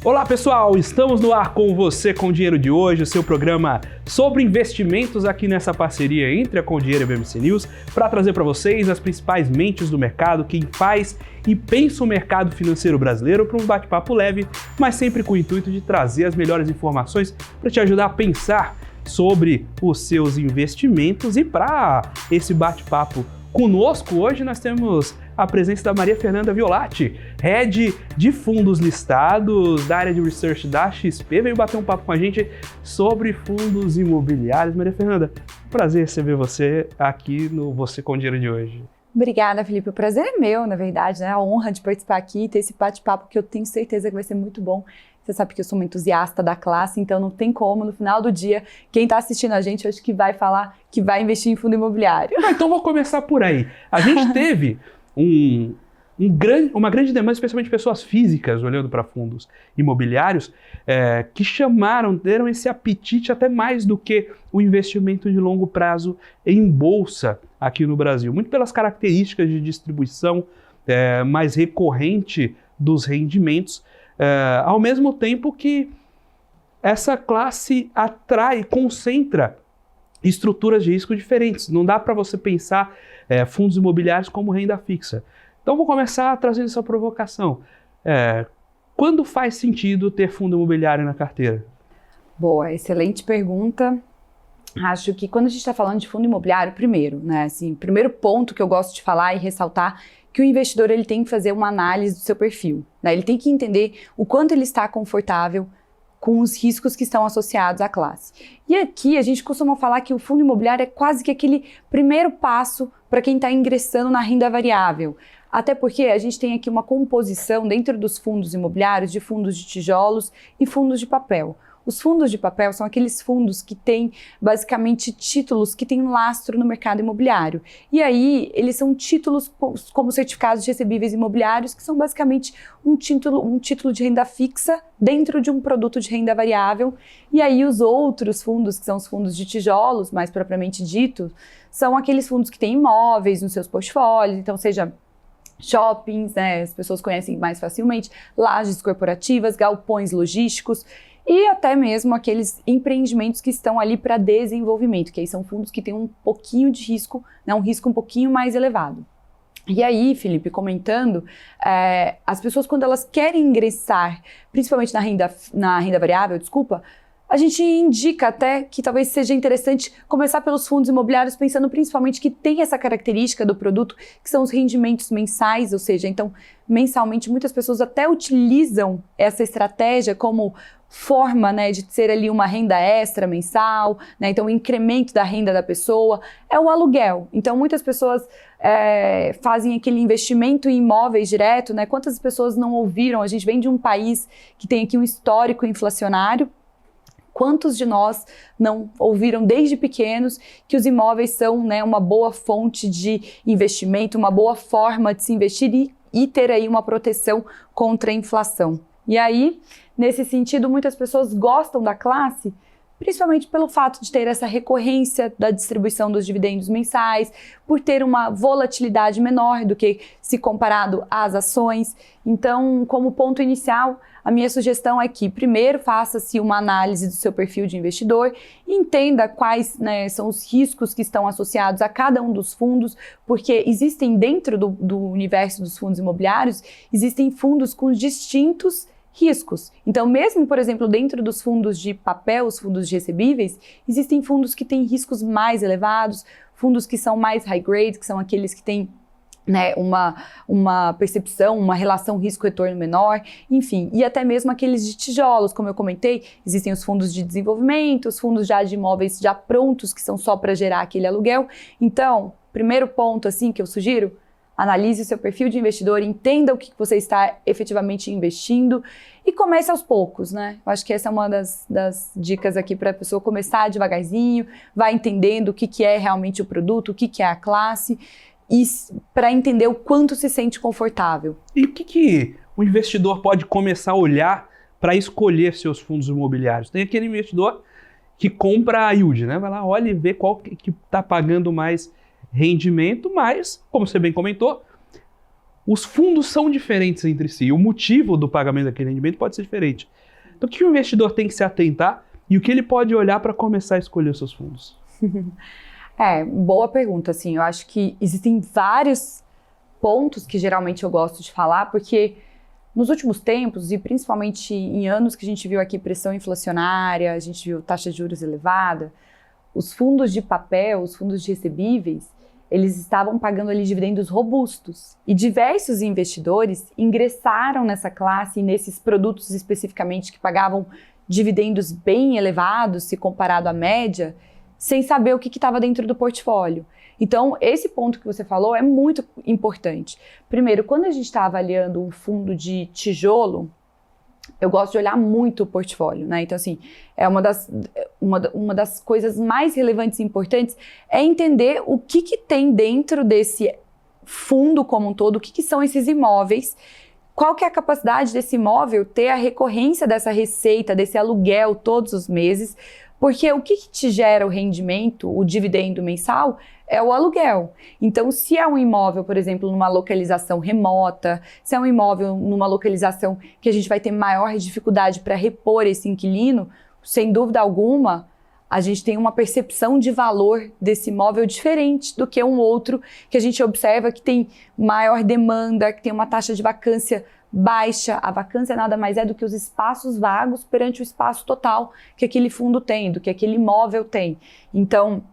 Olá pessoal, estamos no ar com você com o Dinheiro de Hoje, o seu programa sobre investimentos aqui nessa parceria entre a Com Dinheiro e a BMC News, para trazer para vocês as principais mentes do mercado, quem faz e pensa o mercado financeiro brasileiro, para um bate-papo leve, mas sempre com o intuito de trazer as melhores informações para te ajudar a pensar sobre os seus investimentos. E para esse bate-papo conosco hoje nós temos a presença da Maria Fernanda Violati, Head de Fundos Listados da área de Research da XP, veio bater um papo com a gente sobre fundos imobiliários. Maria Fernanda, prazer receber você aqui no Você com Dinheiro de hoje. Obrigada, Felipe. O prazer é meu, na verdade, né? A honra de participar aqui e ter esse bate-papo que eu tenho certeza que vai ser muito bom. Você sabe que eu sou uma entusiasta da classe, então não tem como, no final do dia, quem está assistindo a gente, eu acho que vai falar que vai investir em fundo imobiliário. Então vou começar por aí. A gente teve uma grande demanda, especialmente de pessoas físicas, olhando para fundos imobiliários, que deram esse apetite até mais do que o investimento de longo prazo em bolsa aqui no Brasil. Muito pelas características de distribuição mais recorrente dos rendimentos, ao mesmo tempo que essa classe atrai, concentra estruturas de risco diferentes. Não dá para você pensar fundos imobiliários como renda fixa. Então vou começar trazendo essa provocação. Quando faz sentido ter fundo imobiliário na carteira? Boa, excelente pergunta. Acho que quando a gente está falando de fundo imobiliário, primeiro, né, assim, primeiro ponto que eu gosto de falar e ressaltar, que o investidor ele tem que fazer uma análise do seu perfil, né? Ele tem que entender o quanto ele está confortável com os riscos que estão associados à classe. E aqui a gente costuma falar que o fundo imobiliário é quase que aquele primeiro passo para quem está ingressando na renda variável. Até porque a gente tem aqui uma composição dentro dos fundos imobiliários de fundos de tijolos e fundos de papel. Os fundos de papel são aqueles fundos que têm basicamente títulos que têm lastro no mercado imobiliário. E aí eles são títulos como certificados de recebíveis imobiliários, que são basicamente um título de renda fixa dentro de um produto de renda variável. E aí os outros fundos, que são os fundos de tijolos, mais propriamente dito, são aqueles fundos que têm imóveis nos seus portfólios, então seja shoppings, né, as pessoas conhecem mais facilmente, lajes corporativas, galpões logísticos, e até mesmo aqueles empreendimentos que estão ali para desenvolvimento, que aí são fundos que têm um pouquinho de risco, né, um risco um pouquinho mais elevado. E aí, Felipe, comentando, as pessoas quando elas querem ingressar, principalmente na renda variável, a gente indica até que talvez seja interessante começar pelos fundos imobiliários, pensando principalmente que tem essa característica do produto, que são os rendimentos mensais, ou seja, então, mensalmente, muitas pessoas até utilizam essa estratégia como forma, né, de ser ali uma renda extra mensal, né, então o incremento da renda da pessoa é o aluguel. Então, muitas pessoas fazem aquele investimento em imóveis direto, né, quantas pessoas não ouviram? A gente vem de um país que tem aqui um histórico inflacionário. Quantos de nós não ouviram desde pequenos que os imóveis são, né, uma boa fonte de investimento, uma boa forma de se investir e ter aí uma proteção contra a inflação? E aí, nesse sentido, muitas pessoas gostam da classe, principalmente pelo fato de ter essa recorrência da distribuição dos dividendos mensais, por ter uma volatilidade menor do que se comparado às ações. Então, como ponto inicial, a minha sugestão é que primeiro faça-se uma análise do seu perfil de investidor e entenda quais, né, são os riscos que estão associados a cada um dos fundos, porque existem dentro do universo dos fundos imobiliários, existem fundos com distintos riscos. Então, mesmo, por exemplo, dentro dos fundos de papel, os fundos de recebíveis, existem fundos que têm riscos mais elevados, fundos que são mais high grade, que são aqueles que têm, né, uma percepção, uma relação risco-retorno menor, enfim, e até mesmo aqueles de tijolos, como eu comentei, existem os fundos de desenvolvimento, os fundos já de imóveis já prontos, que são só para gerar aquele aluguel. Então, primeiro ponto assim que eu sugiro, analise o seu perfil de investidor, entenda o que você está efetivamente investindo e comece aos poucos, né? Eu acho que essa é uma das dicas aqui para a pessoa começar devagarzinho, vai entendendo o que é realmente o produto, o que é a classe, e para entender o quanto se sente confortável. E o que o investidor pode começar a olhar para escolher seus fundos imobiliários? Tem aquele investidor que compra a yield, né? Vai lá, olha e vê qual que está pagando mais rendimento, mas, como você bem comentou, os fundos são diferentes entre si, o motivo do pagamento daquele rendimento pode ser diferente. Então, o que o investidor tem que se atentar e o que ele pode olhar para começar a escolher os seus fundos? Boa pergunta, assim, eu acho que existem vários pontos que geralmente eu gosto de falar, porque nos últimos tempos, e principalmente em anos que a gente viu aqui pressão inflacionária, a gente viu taxa de juros elevada, os fundos de papel, os fundos de recebíveis, eles estavam pagando ali dividendos robustos. E diversos investidores ingressaram nessa classe e nesses produtos especificamente que pagavam dividendos bem elevados, se comparado à média, sem saber o que estava dentro do portfólio. Então, esse ponto que você falou é muito importante. Primeiro, quando a gente está avaliando um fundo de tijolo, eu gosto de olhar muito o portfólio, né? Então, assim, uma das coisas mais relevantes e importantes é entender o que tem dentro desse fundo como um todo, o que são esses imóveis, qual que é a capacidade desse imóvel ter a recorrência dessa receita, desse aluguel todos os meses, porque o que te gera o rendimento, o dividendo mensal, é o aluguel. Então, se é um imóvel, por exemplo, numa localização remota, se é um imóvel numa localização que a gente vai ter maior dificuldade para repor esse inquilino, sem dúvida alguma, a gente tem uma percepção de valor desse imóvel diferente do que um outro que a gente observa que tem maior demanda, que tem uma taxa de vacância baixa. A vacância nada mais é do que os espaços vagos perante o espaço total que aquele fundo tem, do que aquele imóvel tem. Então,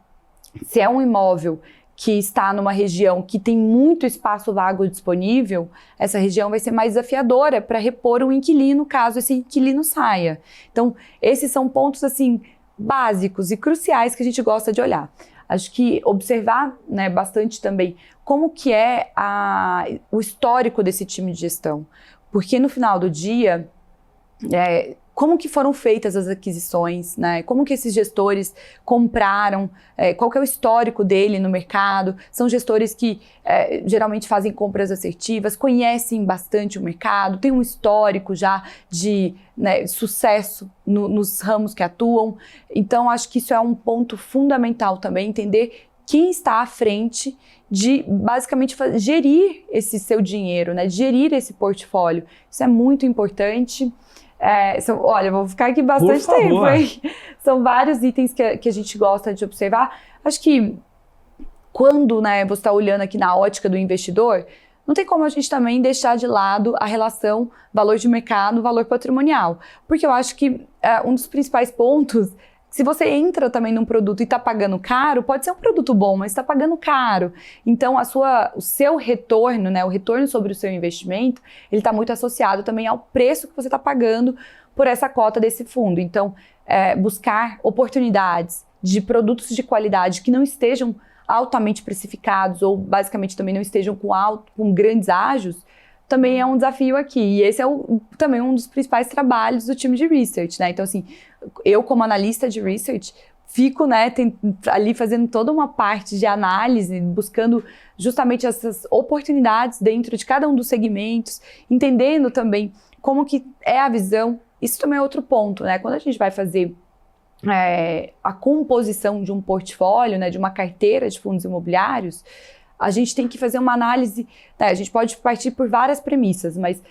se é um imóvel que está numa região que tem muito espaço vago disponível, essa região vai ser mais desafiadora para repor um inquilino caso esse inquilino saia. Então, esses são pontos assim básicos e cruciais que a gente gosta de olhar. Acho que observar, né, bastante também como que é o histórico desse time de gestão. Porque no final do dia, como que foram feitas as aquisições, né? Como que esses gestores compraram, qual que é o histórico dele no mercado. São gestores que geralmente fazem compras assertivas, conhecem bastante o mercado, têm um histórico já de sucesso nos ramos que atuam. Então, acho que isso é um ponto fundamental também, entender quem está à frente de, basicamente, gerir esse seu dinheiro, né? Gerir esse portfólio. Isso é muito importante. Olha, vou ficar aqui bastante tempo, hein? São vários itens que a gente gosta de observar. Acho que quando, né, você está olhando aqui na ótica do investidor, não tem como a gente também deixar de lado a relação valor de mercado, valor patrimonial. Porque eu acho que um dos principais pontos, se você entra também num produto e está pagando caro, pode ser um produto bom, mas está pagando caro. Então, o seu retorno, né, o retorno sobre o seu investimento, ele está muito associado também ao preço que você está pagando por essa cota desse fundo. Então, buscar oportunidades de produtos de qualidade que não estejam altamente precificados ou basicamente também não estejam com grandes ágios, também é um desafio aqui. E esse é também um dos principais trabalhos do time de research, né? Então, assim, eu como analista de research, fico, né, ali fazendo toda uma parte de análise, buscando justamente essas oportunidades dentro de cada um dos segmentos, entendendo também como que é a visão. Isso também é outro ponto, né? Quando a gente vai fazer a composição de um portfólio, né, de uma carteira de fundos imobiliários, a gente tem que fazer uma análise, né, a gente pode partir por várias premissas, mas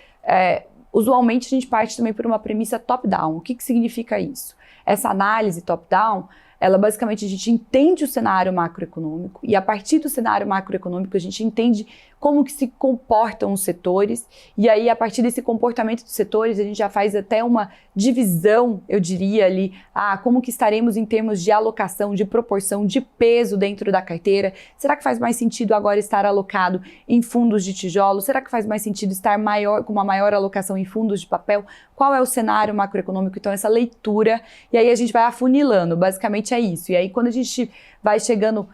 usualmente a gente parte também por uma premissa top-down. O que significa isso? Essa análise top-down, ela basicamente, a gente entende o cenário macroeconômico e a partir do cenário macroeconômico a gente entende como que se comportam os setores e aí a partir desse comportamento dos setores a gente já faz até uma divisão, eu diria ali, como que estaremos em termos de alocação, de proporção, de peso dentro da carteira. Será que faz mais sentido agora estar alocado em fundos de tijolo? Será que faz mais sentido estar com uma maior alocação em fundos de papel? Qual é o cenário macroeconômico? Então essa leitura, e aí a gente vai afunilando, basicamente é isso. E aí quando a gente vai chegando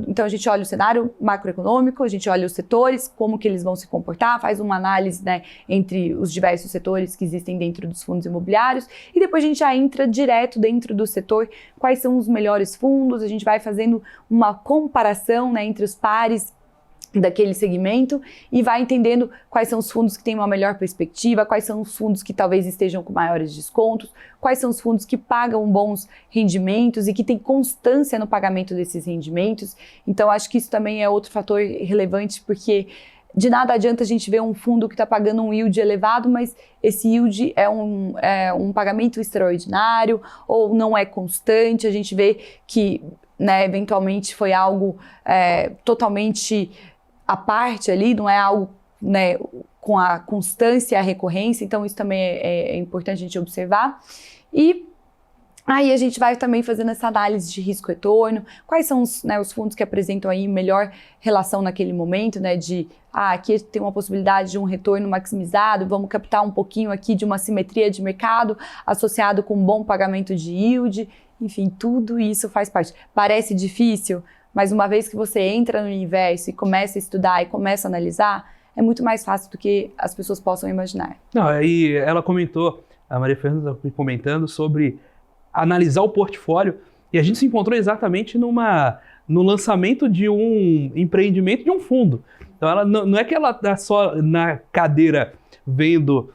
então a gente olha o cenário macroeconômico, a gente olha os setores, como que eles vão se comportar, faz uma análise, né, entre os diversos setores que existem dentro dos fundos imobiliários e depois a gente já entra direto dentro do setor, quais são os melhores fundos, a gente vai fazendo uma comparação, né, entre os pares daquele segmento e vai entendendo quais são os fundos que têm uma melhor perspectiva, quais são os fundos que talvez estejam com maiores descontos, quais são os fundos que pagam bons rendimentos e que têm constância no pagamento desses rendimentos. Então, acho que isso também é outro fator relevante, porque de nada adianta a gente ver um fundo que está pagando um yield elevado, mas esse yield é um pagamento extraordinário ou não é constante. A gente vê que, né, eventualmente foi algo totalmente à parte ali, não é algo, né, com a constância e a recorrência. Então isso também é importante a gente observar. E aí a gente vai também fazendo essa análise de risco-retorno, quais são os fundos que apresentam aí melhor relação naquele momento, né, de, aqui tem uma possibilidade de um retorno maximizado, vamos captar um pouquinho aqui de uma simetria de mercado associado com um bom pagamento de yield, enfim, tudo isso faz parte. Parece difícil, mas uma vez que você entra no universo e começa a estudar e começa a analisar, é muito mais fácil do que as pessoas possam imaginar. Não, aí ela comentou, a Maria Fernanda comentando sobre analisar o portfólio, e a gente se encontrou exatamente no lançamento de um empreendimento de um fundo. Então ela não é que ela está só na cadeira vendo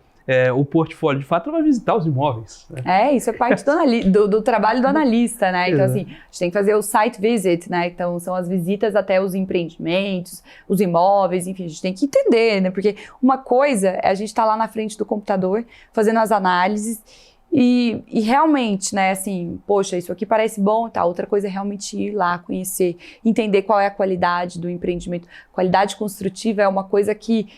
o portfólio, de fato ela vai visitar os imóveis. Né? Isso é parte do trabalho do analista, né? Então assim, a gente tem que fazer o site visit, né? Então são as visitas até os empreendimentos, os imóveis, enfim, a gente tem que entender, né? Porque uma coisa é a gente estar lá na frente do computador fazendo as análises e realmente, né, assim, poxa, isso aqui parece bom, tá? Outra coisa é realmente ir lá, conhecer, entender qual é a qualidade do empreendimento. Qualidade construtiva é uma coisa que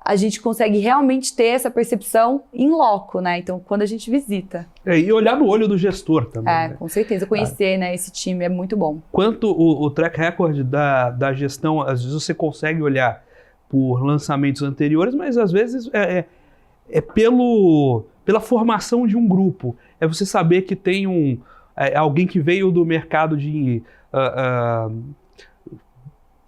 a gente consegue realmente ter essa percepção in loco, né? Então, quando a gente visita. E olhar no olho do gestor também. Né? Com certeza. Conhecer, né, esse time é muito bom. Quanto o track record da gestão, às vezes você consegue olhar por lançamentos anteriores, mas às vezes é pela formação de um grupo. É você saber que tem alguém que veio do mercado de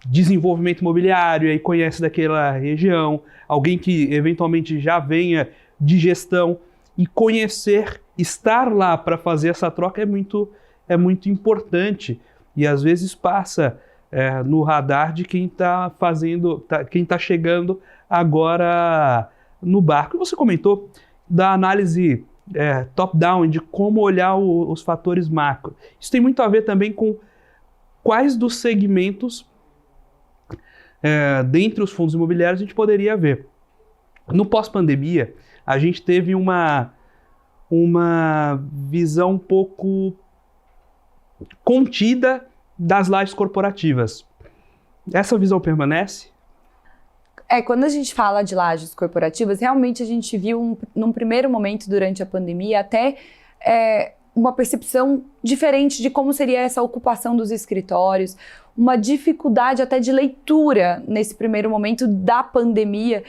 desenvolvimento imobiliário e conhece daquela região, alguém que eventualmente já venha de gestão, e conhecer, estar lá para fazer essa troca é muito importante, e às vezes passa no radar de quem está quem está chegando agora no barco. E você comentou da análise top-down, de como olhar os fatores macro. Isso tem muito a ver também com quais dos segmentos dentre os fundos imobiliários a gente poderia ver. No pós-pandemia, a gente teve uma visão um pouco contida das lajes corporativas. Essa visão permanece? Quando a gente fala de lajes corporativas, realmente a gente viu num primeiro momento durante a pandemia até uma percepção diferente de como seria essa ocupação dos escritórios, uma dificuldade até de leitura nesse primeiro momento da pandemia,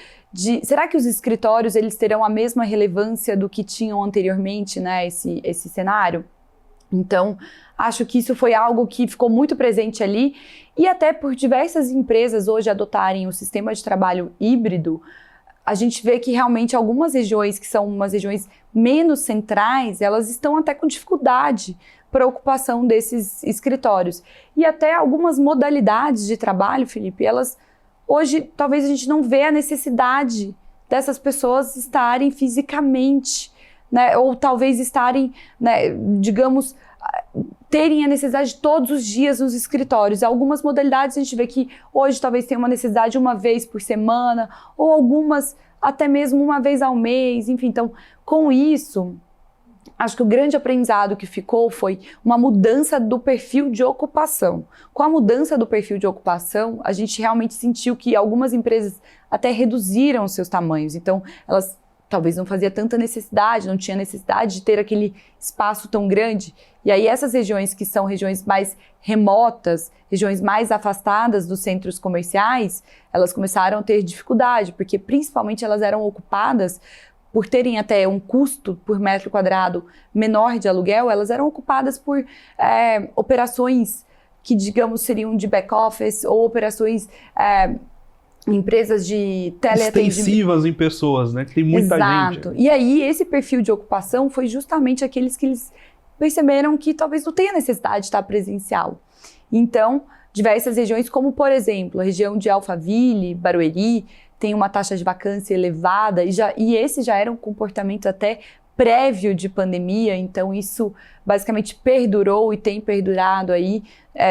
será que os escritórios eles terão a mesma relevância do que tinham anteriormente, né, esse cenário? Então, acho que isso foi algo que ficou muito presente ali, e até por diversas empresas hoje adotarem o sistema de trabalho híbrido, a gente vê que realmente algumas regiões, que são umas regiões menos centrais, elas estão até com dificuldade para a ocupação desses escritórios. E até algumas modalidades de trabalho, Felipe, elas hoje talvez a gente não vê a necessidade dessas pessoas estarem fisicamente, né, ou talvez estarem, né, digamos, terem a necessidade todos os dias nos escritórios. Algumas modalidades a gente vê que hoje talvez tenha uma necessidade uma vez por semana, ou algumas até mesmo uma vez ao mês, enfim. Então, com isso, acho que o grande aprendizado que ficou foi uma mudança do perfil de ocupação. Com a mudança do perfil de ocupação, a gente realmente sentiu que algumas empresas até reduziram os seus tamanhos. Então, elas talvez não fazia tanta necessidade, não tinha necessidade de ter aquele espaço tão grande. E aí essas regiões que são regiões mais remotas, regiões mais afastadas dos centros comerciais, elas começaram a ter dificuldade, porque principalmente elas eram ocupadas por terem até um custo por metro quadrado menor de aluguel, elas eram ocupadas por operações que, digamos, seriam de back-office ou operações empresas de teleatendimento. Extensivas em pessoas, né? Que tem muita gente. Exato. E aí, esse perfil de ocupação foi justamente aqueles que eles perceberam que talvez não tenha necessidade de estar presencial. Então, diversas regiões, como por exemplo, a região de Alphaville, Barueri, tem uma taxa de vacância elevada e esse já era um comportamento até prévio de pandemia, então isso basicamente perdurou e tem perdurado aí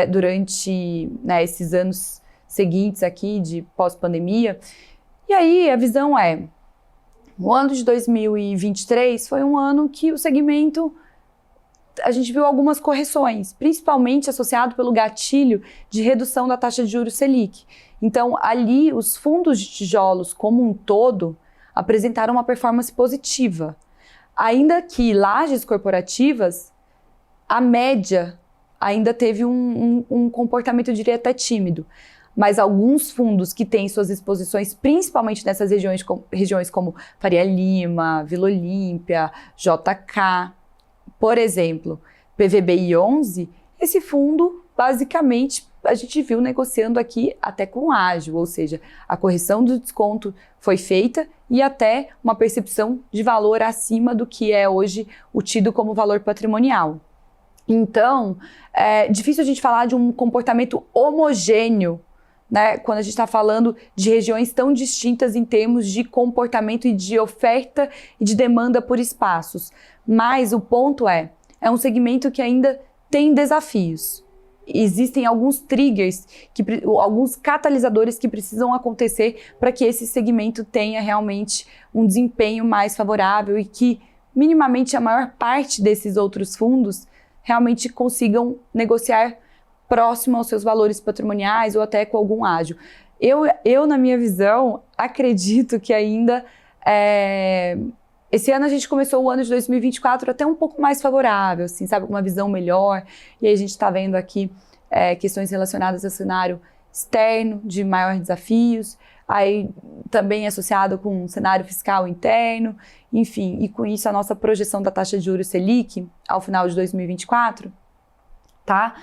durante esses anos seguintes aqui de pós-pandemia. E aí a visão é, o ano de 2023 foi um ano que o segmento, a gente viu algumas correções, principalmente associado pelo gatilho de redução da taxa de juros Selic. Então, ali, os fundos de tijolos como um todo apresentaram uma performance positiva. Ainda que lajes corporativas, a média ainda teve um comportamento, eu diria, até tímido. Mas alguns fundos que têm suas exposições, principalmente nessas regiões como Faria Lima, Vila Olímpia, JK, por exemplo, PVBI 11, esse fundo, basicamente, a gente viu negociando aqui até com ágio, ou seja, a correção do desconto foi feita e até uma percepção de valor acima do que é hoje o tido como valor patrimonial. Então, é difícil a gente falar de um comportamento homogêneo, né, quando a gente está falando de regiões tão distintas em termos de comportamento e de oferta e de demanda por espaços. Mas o ponto é um segmento que ainda tem desafios. Existem alguns triggers, alguns catalisadores que precisam acontecer para que esse segmento tenha realmente um desempenho mais favorável e que minimamente a maior parte desses outros fundos realmente consigam negociar próximo aos seus valores patrimoniais ou até com algum ágio. Eu, na minha visão, acredito que ainda esse ano a gente começou o ano de 2024 até um pouco mais favorável, assim, sabe, com uma visão melhor. E aí a gente está vendo aqui questões relacionadas ao cenário externo de maiores desafios, aí também associado com um cenário fiscal interno, enfim, e com isso a nossa projeção da taxa de juros Selic ao final de 2024 tá,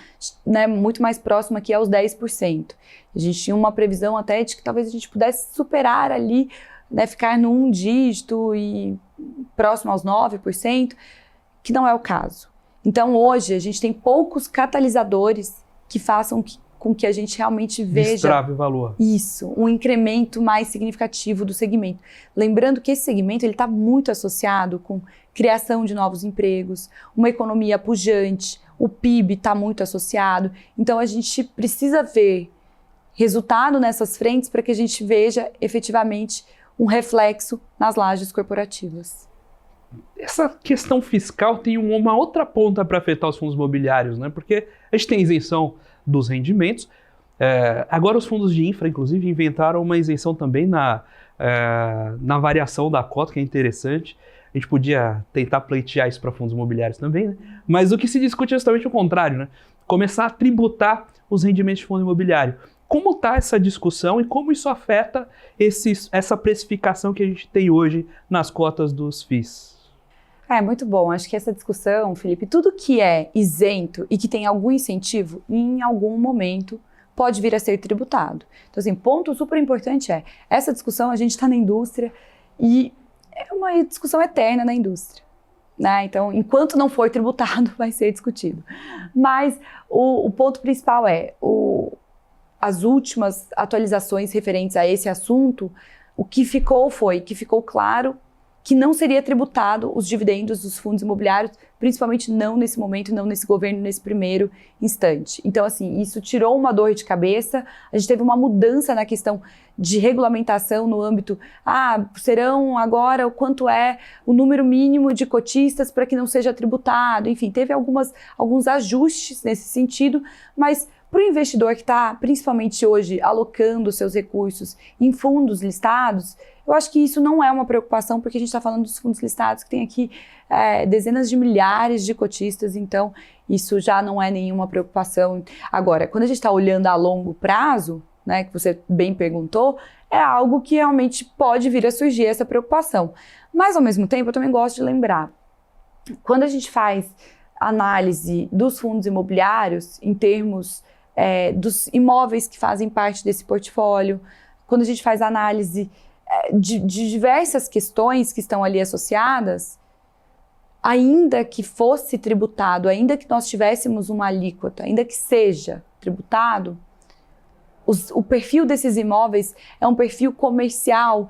né, muito mais próximo aqui aos 10%. A gente tinha uma previsão até de que talvez a gente pudesse superar ali, né, ficar no 1 dígito e próximo aos 9%, que não é o caso. Então hoje a gente tem poucos catalisadores que façam com que a gente realmente veja destrave o valor. Isso, um incremento mais significativo do segmento. Lembrando que esse segmento está muito associado com criação de novos empregos, uma economia pujante, o PIB está muito associado. Então a gente precisa ver resultado nessas frentes para que a gente veja efetivamente um reflexo nas lajes corporativas. Essa questão fiscal tem uma outra ponta para afetar os fundos imobiliários, né? Porque a gente tem isenção dos rendimentos. Agora os fundos de infra, inclusive, inventaram uma isenção também na variação da cota, que é interessante. A gente podia tentar pleitear isso para fundos imobiliários também, né? Mas o que se discute é justamente o contrário, né? Começar a tributar os rendimentos de fundo imobiliário. Como está essa discussão e como isso afeta essa precificação que a gente tem hoje nas cotas dos FIIs? Muito bom. Acho que essa discussão, Felipe, tudo que é isento e que tem algum incentivo, em algum momento pode vir a ser tributado. Então, assim, ponto super importante essa discussão, a gente está na indústria e é uma discussão eterna na indústria, né? Então, enquanto não for tributado, vai ser discutido. Mas o ponto principal as últimas atualizações referentes a esse assunto, o que ficou claro que não seria tributado os dividendos dos fundos imobiliários, principalmente não nesse momento, não nesse governo, nesse primeiro instante. Então, assim, isso tirou uma dor de cabeça, a gente teve uma mudança na questão de regulamentação no âmbito, serão agora o quanto é o número mínimo de cotistas para que não seja tributado, enfim, teve alguns ajustes nesse sentido, mas para o investidor que está, principalmente hoje, alocando seus recursos em fundos listados, eu acho que isso não é uma preocupação, porque a gente está falando dos fundos listados que tem aqui dezenas de milhares de cotistas, então isso já não é nenhuma preocupação. Agora, quando a gente está olhando a longo prazo, né, que você bem perguntou, é algo que realmente pode vir a surgir essa preocupação. Mas, ao mesmo tempo, eu também gosto de lembrar, quando a gente faz análise dos fundos imobiliários em termos dos imóveis que fazem parte desse portfólio, quando a gente faz análise de diversas questões que estão ali associadas, ainda que fosse tributado, ainda que nós tivéssemos uma alíquota, ainda que seja tributado, o perfil desses imóveis é um perfil comercial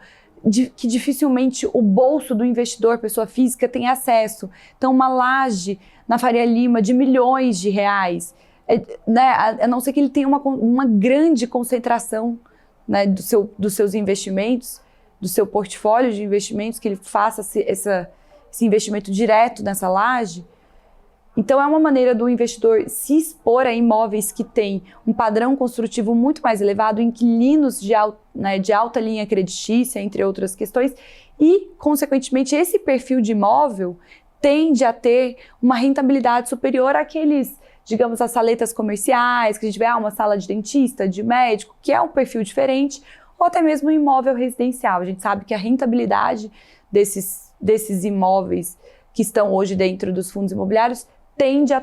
que dificilmente o bolso do investidor, pessoa física, tem acesso. Então, uma laje na Faria Lima de milhões de reais, né, a não ser que ele tenha uma grande concentração, né, dos seus investimentos, do seu portfólio de investimentos, que ele faça esse investimento direto nessa laje. Então, é uma maneira do investidor se expor a imóveis que têm um padrão construtivo muito mais elevado, inquilinos de alta linha creditícia, entre outras questões, e, consequentemente, esse perfil de imóvel tende a ter uma rentabilidade superior àqueles, digamos, as saletas comerciais, que a gente vê uma sala de dentista, de médico, que é um perfil diferente, ou até mesmo um imóvel residencial. A gente sabe que a rentabilidade desses imóveis que estão hoje dentro dos fundos imobiliários tende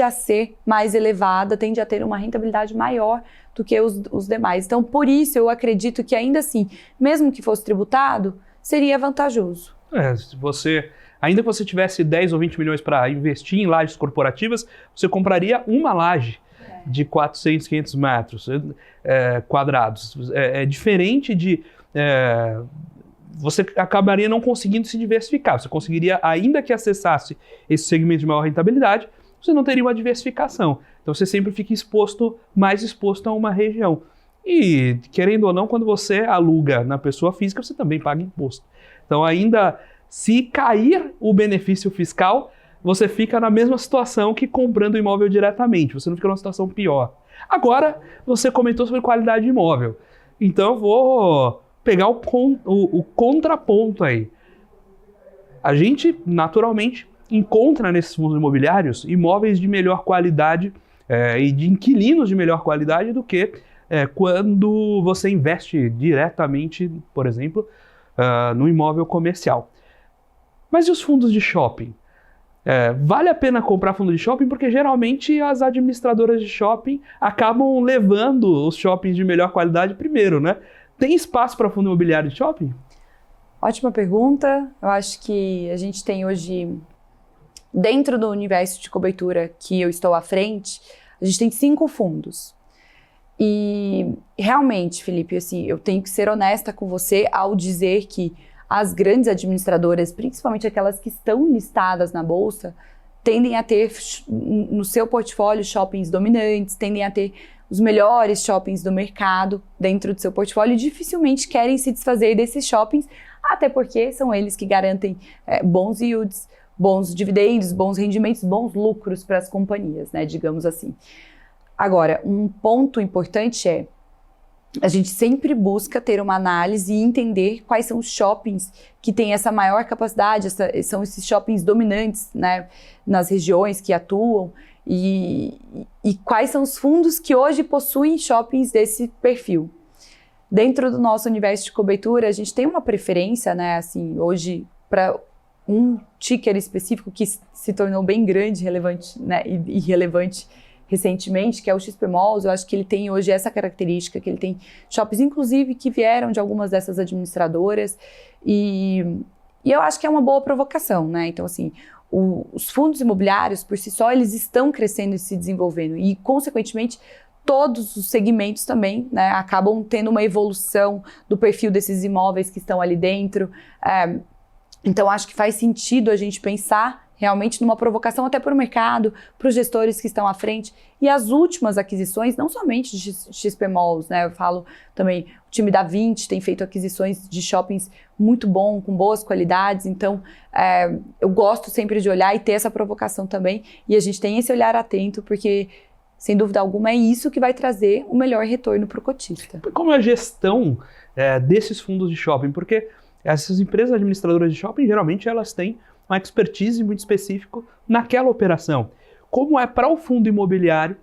a ser mais elevada, tende a ter uma rentabilidade maior do que os demais. Então, por isso, eu acredito que ainda assim, mesmo que fosse tributado, seria vantajoso. Se ainda que você tivesse 10 ou 20 milhões para investir em lajes corporativas, você compraria uma laje de 400, 500 metros quadrados. É diferente de... você acabaria não conseguindo se diversificar. Você conseguiria, ainda que acessasse esse segmento de maior rentabilidade, você não teria uma diversificação. Então você sempre fica mais exposto a uma região. E, querendo ou não, quando você aluga na pessoa física, você também paga imposto. Então, ainda se cair o benefício fiscal, você fica na mesma situação que comprando o imóvel diretamente. Você não fica numa situação pior. Agora, você comentou sobre qualidade de imóvel. Então, eu vou pegar o contraponto aí. A gente, naturalmente, encontra nesses fundos imobiliários imóveis de melhor qualidade e de inquilinos de melhor qualidade do que quando você investe diretamente, por exemplo, no imóvel comercial. Mas e os fundos de shopping? Vale a pena comprar fundo de shopping porque geralmente as administradoras de shopping acabam levando os shoppings de melhor qualidade primeiro, né? Tem espaço para fundo imobiliário de shopping? Ótima pergunta. Eu acho que a gente tem hoje, dentro do universo de cobertura que eu estou à frente, a gente tem 5 fundos. E realmente, Felipe, assim, eu tenho que ser honesta com você ao dizer que as grandes administradoras, principalmente aquelas que estão listadas na Bolsa, tendem a ter no seu portfólio shoppings dominantes, tendem a ter os melhores shoppings do mercado dentro do seu portfólio e dificilmente querem se desfazer desses shoppings, até porque são eles que garantem bons yields, bons dividendos, bons rendimentos, bons lucros para as companhias, né, digamos assim. Agora, um ponto importante é a gente sempre busca ter uma análise e entender quais são os shoppings que têm essa maior capacidade, são esses shoppings dominantes, né, nas regiões que atuam, e quais são os fundos que hoje possuem shoppings desse perfil. Dentro do nosso universo de cobertura, a gente tem uma preferência, né, assim, hoje para um ticker específico que se tornou bem grande, relevante, né, e relevante recentemente, que é o XP Malls. Eu acho que ele tem hoje essa característica, que ele tem shoppings, inclusive, que vieram de algumas dessas administradoras, e eu acho que é uma boa provocação, né? Então, assim, os fundos imobiliários, por si só, eles estão crescendo e se desenvolvendo, e, consequentemente, todos os segmentos também, né, acabam tendo uma evolução do perfil desses imóveis que estão ali dentro. Então, acho que faz sentido a gente pensar realmente numa provocação até para o mercado, para os gestores que estão à frente. E as últimas aquisições, não somente de XP Malls, né? Eu falo também, o time da 20 tem feito aquisições de shoppings muito bom, com boas qualidades. Então, eu gosto sempre de olhar e ter essa provocação também. E a gente tem esse olhar atento, porque, sem dúvida alguma, é isso que vai trazer o melhor retorno para o cotista. Como é a gestão desses fundos de shopping? Porque essas empresas administradoras de shopping, geralmente, elas têm uma expertise muito específica naquela operação. Como é para o fundo imobiliário,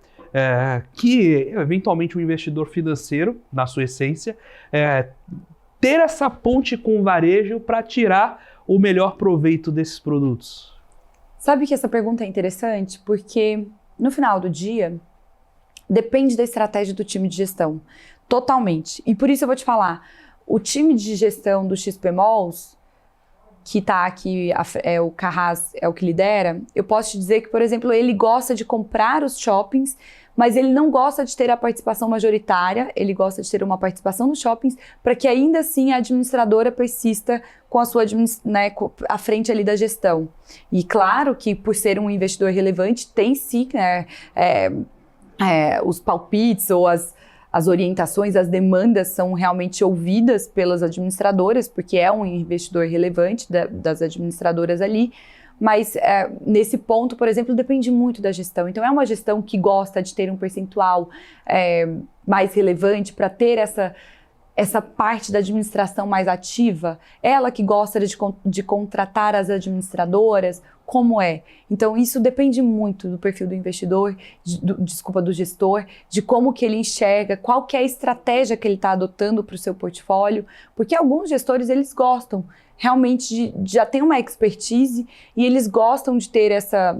que eventualmente um investidor financeiro, na sua essência, ter essa ponte com o varejo para tirar o melhor proveito desses produtos? Sabe que essa pergunta é interessante? Porque no final do dia, depende da estratégia do time de gestão, totalmente. E por isso eu vou te falar, o time de gestão do XP Malls, que está aqui, o Carras é o que lidera, eu posso te dizer que, por exemplo, ele gosta de comprar os shoppings, mas ele não gosta de ter a participação majoritária, ele gosta de ter uma participação nos shoppings para que ainda assim a administradora persista com a sua, né, à frente ali da gestão. E claro que por ser um investidor relevante, tem sim, né, os palpites ou as orientações, as demandas são realmente ouvidas pelas administradoras, porque é um investidor relevante das administradoras ali, mas nesse ponto, por exemplo, depende muito da gestão. Então é uma gestão que gosta de ter um percentual mais relevante para ter essa parte da administração mais ativa, ela que gosta de contratar as administradoras, como é? Então isso depende muito do perfil do investidor, do gestor, de como que ele enxerga, qual que é a estratégia que ele está adotando para o seu portfólio, porque alguns gestores eles gostam realmente já tem uma expertise e eles gostam de ter essa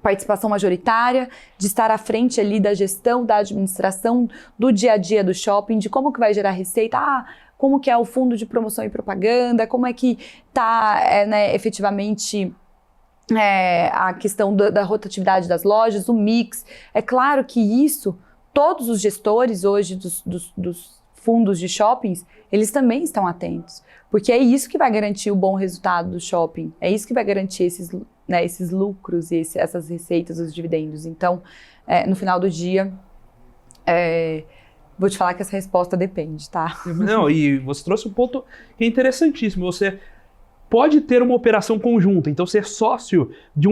participação majoritária, de estar à frente ali da gestão, da administração, do dia a dia do shopping, de como que vai gerar receita, como que é o fundo de promoção e propaganda, como é que está efetivamente a questão da rotatividade das lojas, o mix. É claro que isso, todos os gestores hoje dos fundos de shoppings, eles também estão atentos, porque é isso que vai garantir o bom resultado do shopping, é isso que vai garantir esses lucros e essas receitas, os dividendos. Então, no final do dia, vou te falar que essa resposta depende, tá? Não, e você trouxe um ponto que é interessantíssimo. Você pode ter uma operação conjunta, então ser sócio de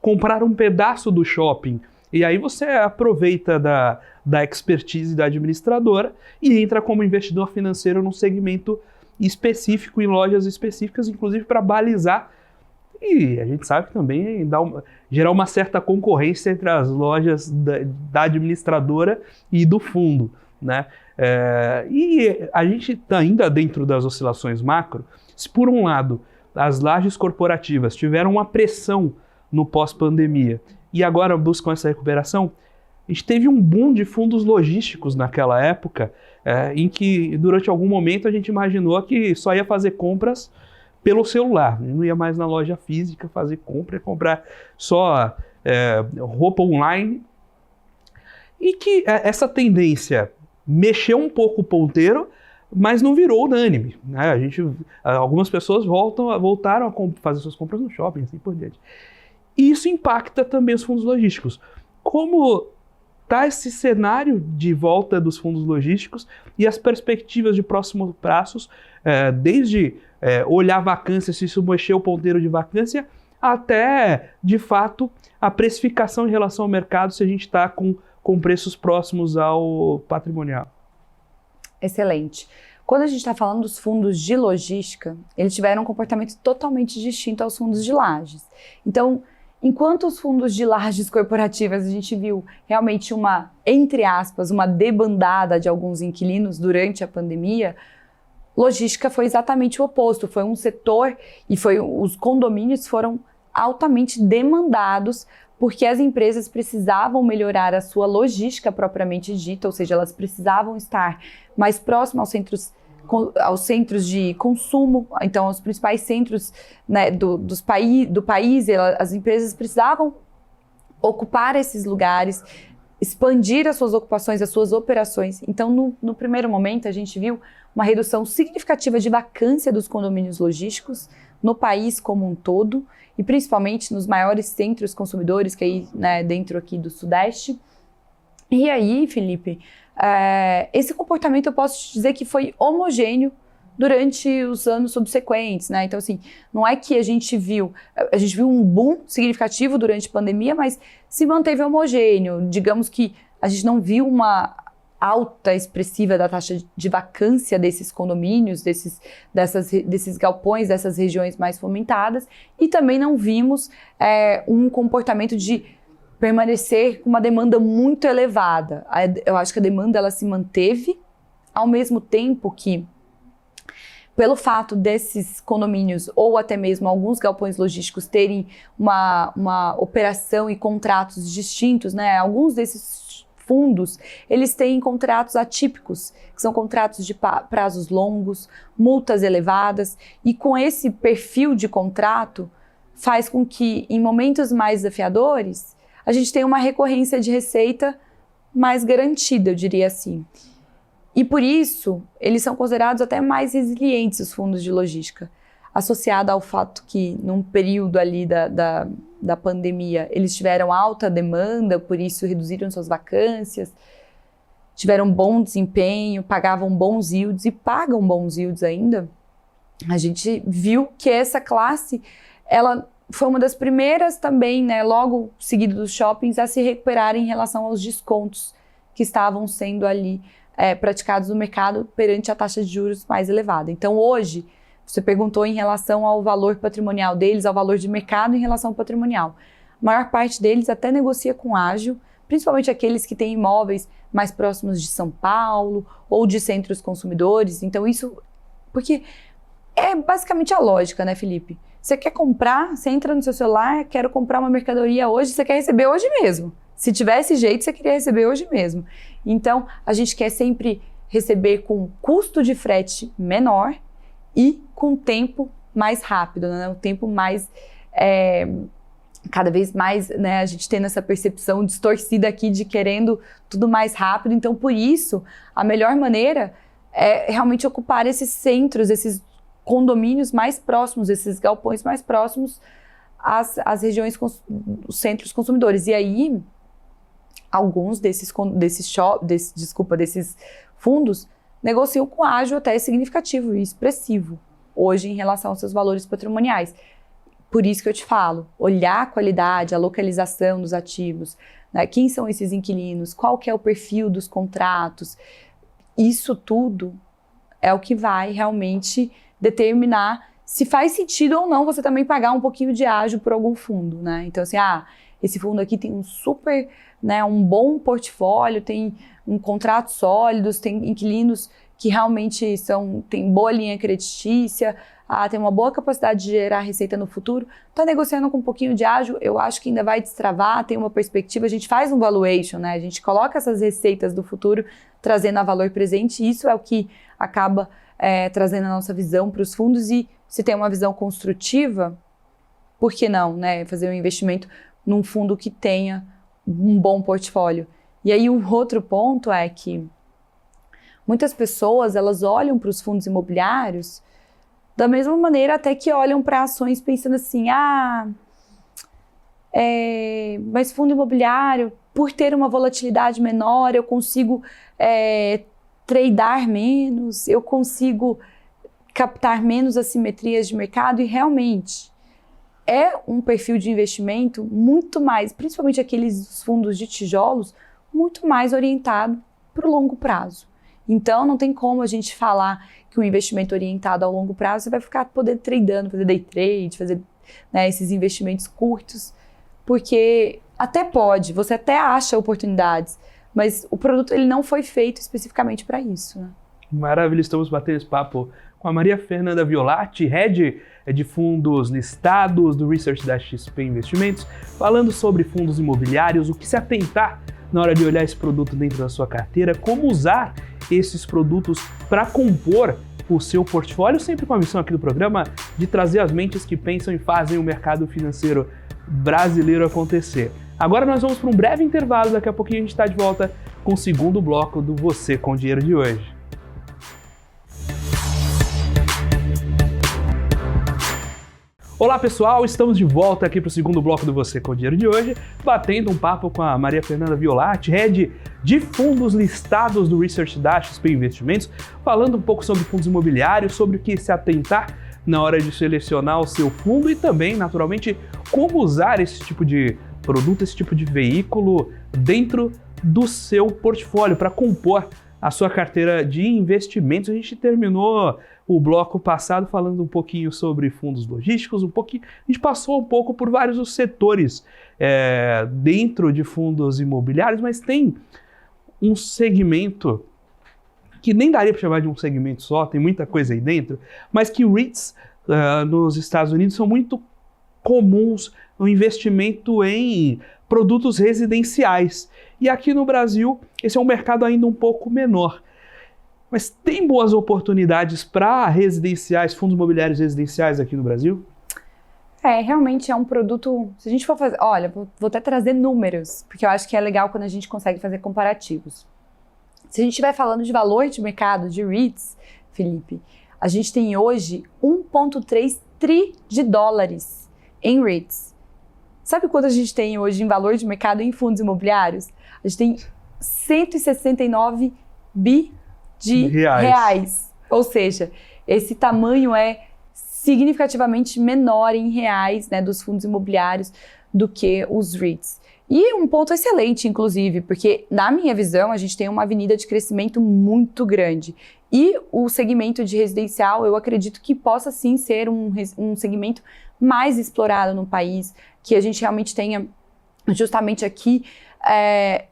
comprar um pedaço do shopping, e aí você aproveita da expertise da administradora e entra como investidor financeiro num segmento específico, em lojas específicas, inclusive para balizar. E a gente sabe que também gerar uma certa concorrência entre as lojas da administradora e do fundo, né? E a gente está ainda dentro das oscilações macro. Se por um lado as lajes corporativas tiveram uma pressão no pós-pandemia e agora buscam essa recuperação, a gente teve um boom de fundos logísticos naquela época, em que durante algum momento a gente imaginou que só ia fazer compras pelo celular, não ia mais na loja física fazer comprar só roupa online, e que essa tendência mexeu um pouco o ponteiro, mas não virou unânime, né? Algumas pessoas voltaram a fazer suas compras no shopping, assim por diante. E isso impacta também os fundos logísticos. Como está esse cenário de volta dos fundos logísticos e as perspectivas de próximos prazos, desde olhar a vacância, se isso mexeu o ponteiro de vacância, até, de fato, a precificação em relação ao mercado, se a gente está com preços próximos ao patrimonial. Excelente. Quando a gente está falando dos fundos de logística, eles tiveram um comportamento totalmente distinto aos fundos de lajes. Então, enquanto os fundos de lajes corporativas, a gente viu realmente entre aspas, uma debandada de alguns inquilinos durante a pandemia, logística foi exatamente o oposto. Foi um setor e os condomínios foram altamente demandados porque as empresas precisavam melhorar a sua logística propriamente dita, ou seja, elas precisavam estar mais próximas aos centros de consumo, então aos principais centros, né, do país, as empresas precisavam ocupar esses lugares, expandir as suas ocupações, as suas operações. Então, no primeiro momento, a gente viu uma redução significativa de vacância dos condomínios logísticos no país como um todo, e principalmente nos maiores centros consumidores, que aí, né, dentro aqui do Sudeste. E aí, Felipe, esse comportamento eu posso te dizer que foi homogêneo durante os anos subsequentes, né? Então, assim, não é que a gente viu um boom significativo durante a pandemia, mas se manteve homogêneo. Digamos que a gente não viu uma alta expressiva da taxa de vacância desses condomínios, desses galpões, dessas regiões mais fomentadas, e também não vimos um comportamento de permanecer com uma demanda muito elevada. Eu acho que a demanda ela se manteve, ao mesmo tempo que, pelo fato desses condomínios ou até mesmo alguns galpões logísticos terem uma operação e contratos distintos, né? Alguns desses fundos, eles têm contratos atípicos, que são contratos de prazos longos, multas elevadas, e com esse perfil de contrato faz com que, em momentos mais desafiadores, a gente tem uma recorrência de receita mais garantida, eu diria assim. E por isso, eles são considerados até mais resilientes, os fundos de logística, associado ao fato que, num período ali da pandemia, eles tiveram alta demanda, por isso reduziram suas vacâncias, tiveram bom desempenho, pagavam bons yields e pagam bons yields ainda. A gente viu que essa classe, ela foi uma das primeiras também, né, logo seguido dos shoppings, a se recuperar em relação aos descontos que estavam sendo ali praticados no mercado perante a taxa de juros mais elevada. Então hoje, você perguntou em relação ao valor patrimonial deles, ao valor de mercado em relação ao patrimonial. A maior parte deles até negocia com ágio, principalmente aqueles que têm imóveis mais próximos de São Paulo ou de centros consumidores. Então isso, porque é basicamente a lógica, né, Felipe? Você quer comprar, você entra no seu celular, quero comprar uma mercadoria hoje, você quer receber hoje mesmo. Se tivesse jeito, você queria receber hoje mesmo. Então, a gente quer sempre receber com custo de frete menor e com tempo mais rápido, né? Um tempo mais, cada vez mais, né? A gente tendo essa percepção distorcida aqui de querendo tudo mais rápido. Então, por isso, a melhor maneira é realmente ocupar esses centros, esses condomínios mais próximos, esses galpões mais próximos às regiões, os centros consumidores. E aí, alguns desses fundos negociam com ágio até significativo e expressivo hoje em relação aos seus valores patrimoniais. Por isso que eu te falo, olhar a qualidade, a localização dos ativos, né? Quem são esses inquilinos, qual que é o perfil dos contratos, isso tudo é o que vai realmente determinar se faz sentido ou não você também pagar um pouquinho de ágio por algum fundo, né? Então assim, esse fundo aqui tem um super, né, um bom portfólio, tem um contrato sólidos, tem inquilinos que realmente tem boa linha creditícia, tem uma boa capacidade de gerar receita no futuro, está negociando com um pouquinho de ágio, eu acho que ainda vai destravar, tem uma perspectiva, a gente faz um valuation, né? A gente coloca essas receitas do futuro trazendo a valor presente, e isso é o que acaba trazendo a nossa visão para os fundos. E se tem uma visão construtiva, por que não, né? Fazer um investimento num fundo que tenha um bom portfólio. E aí o outro ponto é que muitas pessoas, elas olham para os fundos imobiliários da mesma maneira até que olham para ações pensando assim, mas fundo imobiliário, por ter uma volatilidade menor, eu consigo tradear menos, eu consigo captar menos assimetrias de mercado, e realmente é um perfil de investimento muito mais, principalmente aqueles fundos de tijolos, muito mais orientado para o longo prazo. Então, não tem como a gente falar que um investimento orientado ao longo prazo, você vai ficar podendo tradeando, fazer day trade, fazer, né, esses investimentos curtos, porque até pode, você até acha oportunidades, mas o produto ele não foi feito especificamente para isso, né? Maravilha, estamos batendo esse papo com a Maria Fernanda Violatti, Head de fundos listados do Research da XP Investimentos, falando sobre fundos imobiliários, o que se atentar na hora de olhar esse produto dentro da sua carteira, como usar esses produtos para compor o seu portfólio, sempre com a missão aqui do programa de trazer as mentes que pensam e fazem o mercado financeiro brasileiro acontecer. Agora nós vamos para um breve intervalo, daqui a pouquinho a gente está de volta com o segundo bloco do Você com Dinheiro de hoje. Olá pessoal, estamos de volta aqui para o segundo bloco do Você com Dinheiro de hoje, batendo um papo com a Maria Fernanda Violatti, Head de fundos listados do Research da XP Investimentos, falando um pouco sobre fundos imobiliários, sobre o que se atentar na hora de selecionar o seu fundo e também, naturalmente, como usar esse tipo de produto, esse tipo de veículo dentro do seu portfólio para compor a sua carteira de investimentos. A gente terminou o bloco passado falando um pouquinho sobre fundos logísticos, a gente passou um pouco por vários os setores dentro de fundos imobiliários, mas tem um segmento que nem daria para chamar de um segmento só, tem muita coisa aí dentro, mas que REITs nos Estados Unidos são muito comuns no investimento em produtos residenciais. E aqui no Brasil, esse é um mercado ainda um pouco menor. Mas tem boas oportunidades para residenciais, fundos imobiliários residenciais aqui no Brasil? Realmente é um produto, se a gente for fazer, olha, vou até trazer números, porque eu acho que é legal quando a gente consegue fazer comparativos. Se a gente estiver falando de valor de mercado, de REITs, Felipe, a gente tem hoje 1,3 tri de dólares em REITs. Sabe quanto a gente tem hoje em valor de mercado em fundos imobiliários? A gente tem 169 bi de reais. Ou seja, esse tamanho é significativamente menor em reais, né, dos fundos imobiliários do que os REITs. E um ponto excelente, inclusive, porque na minha visão a gente tem uma avenida de crescimento muito grande. E o segmento de residencial, eu acredito que possa sim ser um segmento mais explorado no país, que a gente realmente tenha justamente aqui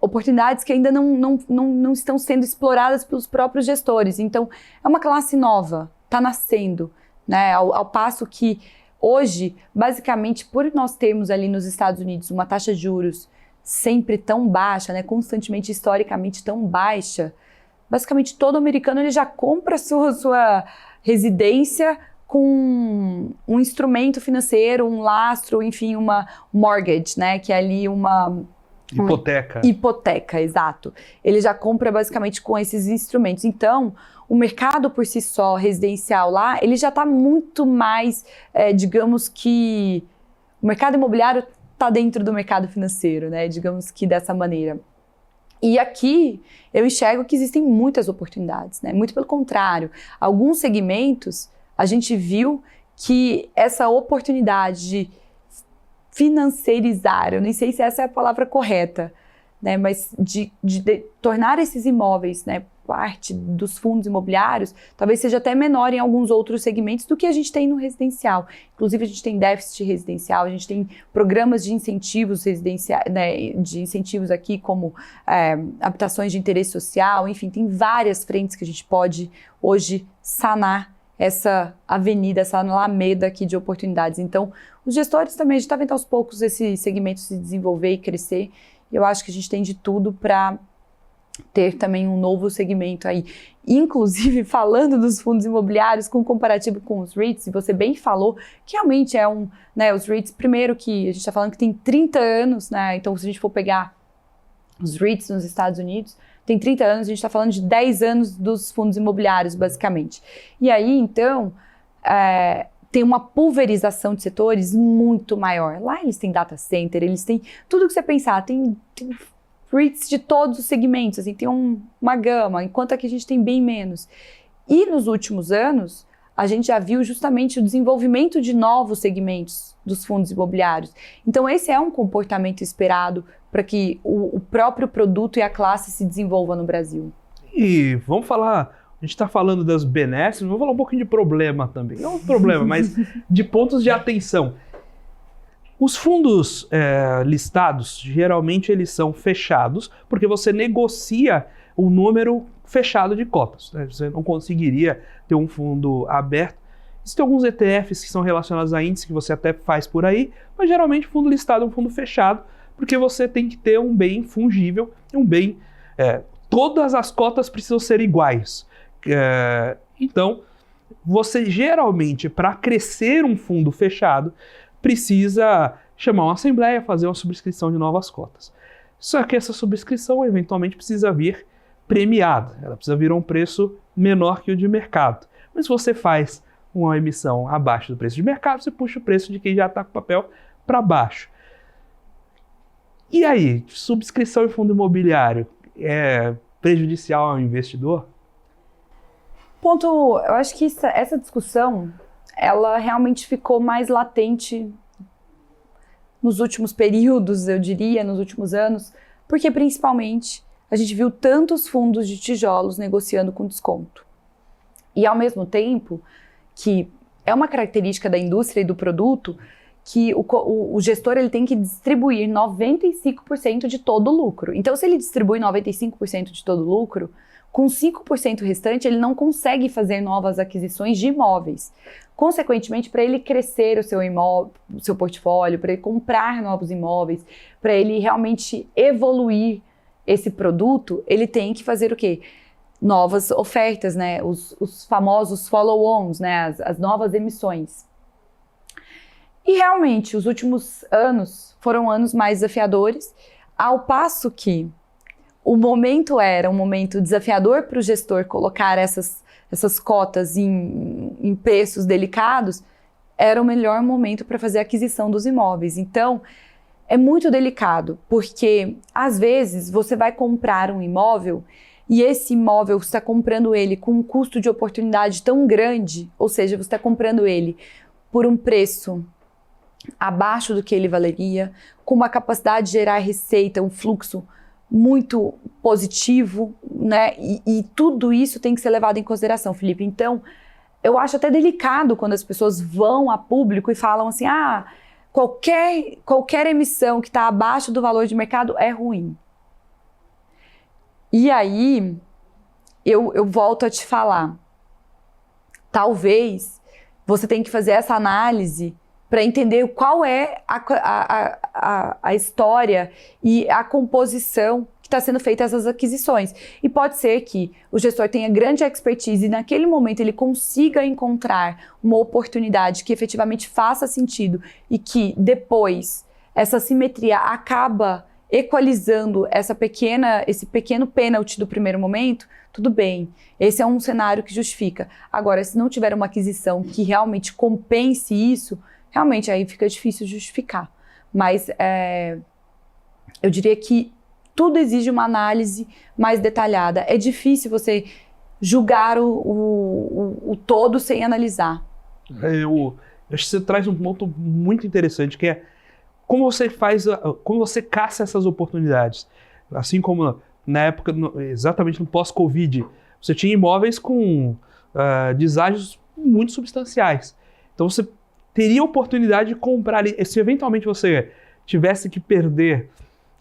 oportunidades que ainda não estão sendo exploradas pelos próprios gestores. Então, é uma classe nova, está nascendo, né? Ao passo que hoje, basicamente, por nós termos ali nos Estados Unidos uma taxa de juros sempre tão baixa, né, constantemente, historicamente tão baixa, basicamente todo americano ele já compra sua residência com um instrumento financeiro, um lastro, enfim, uma mortgage, né, que é ali uma hipoteca, exato. Ele já compra basicamente com esses instrumentos. Então, o mercado por si só, residencial lá, ele já está muito mais, digamos que, o mercado imobiliário está dentro do mercado financeiro, né? Digamos que dessa maneira. E aqui eu enxergo que existem muitas oportunidades, né? Muito pelo contrário, alguns segmentos a gente viu que essa oportunidade de financeirizar, eu nem sei se essa é a palavra correta, né? Mas de tornar esses imóveis, né, parte dos fundos imobiliários, talvez seja até menor em alguns outros segmentos do que a gente tem no residencial. Inclusive, a gente tem déficit residencial, a gente tem programas de incentivos residenciais, né, de incentivos aqui, como habitações de interesse social, enfim, tem várias frentes que a gente pode hoje sanar essa avenida, essa alameda aqui de oportunidades. Então, os gestores também, a gente está vendo aos poucos esse segmento se desenvolver e crescer, e eu acho que a gente tem de tudo para ter também um novo segmento aí. Inclusive, falando dos fundos imobiliários com comparativo com os REITs, e você bem falou, que realmente né, os REITs, primeiro que a gente está falando que tem 30 anos, né, então se a gente for pegar os REITs nos Estados Unidos, tem 30 anos, a gente está falando de 10 anos dos fundos imobiliários, basicamente. E aí, então, tem uma pulverização de setores muito maior. Lá eles têm data center, eles têm tudo que você pensar, tem REITs de todos os segmentos, assim, tem uma gama, enquanto aqui a gente tem bem menos. E nos últimos anos, a gente já viu justamente o desenvolvimento de novos segmentos dos fundos imobiliários. Então, esse é um comportamento esperado para que o próprio produto e a classe se desenvolva no Brasil. E vamos falar, a gente está falando das benesses, vamos falar um pouquinho de problema também. Não problema, mas de pontos de atenção. Os fundos listados, geralmente eles são fechados, porque você negocia o número fechado de cotas, né? Você não conseguiria ter um fundo aberto. Existem alguns ETFs que são relacionados a índice que você até faz por aí, mas geralmente o fundo listado é um fundo fechado, porque você tem que ter um bem fungível, um bem... todas as cotas precisam ser iguais. Então, você geralmente, para crescer um fundo fechado, precisa chamar uma assembleia, fazer uma subscrição de novas cotas. Só que essa subscrição, eventualmente, precisa vir premiada. Ela precisa vir a um preço menor que o de mercado. Mas se você faz uma emissão abaixo do preço de mercado, você puxa o preço de quem já está com o papel para baixo. E aí, subscrição em fundo imobiliário é prejudicial ao investidor? Eu acho que essa discussão, ela realmente ficou mais latente nos últimos períodos, eu diria, nos últimos anos, porque principalmente a gente viu tantos fundos de tijolos negociando com desconto. E ao mesmo tempo que é uma característica da indústria e do produto que o gestor ele tem que distribuir 95% de todo o lucro. Então, se ele distribui 95% de todo o lucro, com 5% restante, ele não consegue fazer novas aquisições de imóveis. Consequentemente, para ele crescer o seu portfólio, para ele comprar novos imóveis, para ele realmente evoluir esse produto, ele tem que fazer o quê? Novas ofertas, né? Os famosos follow-ons, né? As novas emissões. E realmente, os últimos anos foram anos mais desafiadores, ao passo que o momento era um momento desafiador para o gestor colocar essas cotas em preços delicados, era o melhor momento para fazer a aquisição dos imóveis. Então, é muito delicado, porque às vezes você vai comprar um imóvel e esse imóvel, você está comprando ele com um custo de oportunidade tão grande, ou seja, você está comprando ele por um preço abaixo do que ele valeria, com uma capacidade de gerar receita, um fluxo muito positivo, né? E tudo isso tem que ser levado em consideração, Felipe. Então, eu acho até delicado quando as pessoas vão a público e falam assim, qualquer emissão que está abaixo do valor de mercado é ruim. E aí, eu volto a te falar, talvez você tenha que fazer essa análise para entender qual é a história e a composição que está sendo feita essas aquisições. E pode ser que o gestor tenha grande expertise e naquele momento ele consiga encontrar uma oportunidade que efetivamente faça sentido e que depois essa simetria acaba equalizando esse pequeno pênalti do primeiro momento, tudo bem. Esse é um cenário que justifica. Agora, se não tiver uma aquisição que realmente compense isso, realmente aí fica difícil justificar. Mas eu diria que tudo exige uma análise mais detalhada. É difícil você julgar o todo sem analisar. Eu acho que você traz um ponto muito interessante, que é como você caça essas oportunidades. Assim como na época, exatamente no pós-Covid, você tinha imóveis com deságios muito substanciais. Então você teria a oportunidade de comprar ali. Se eventualmente você tivesse que perder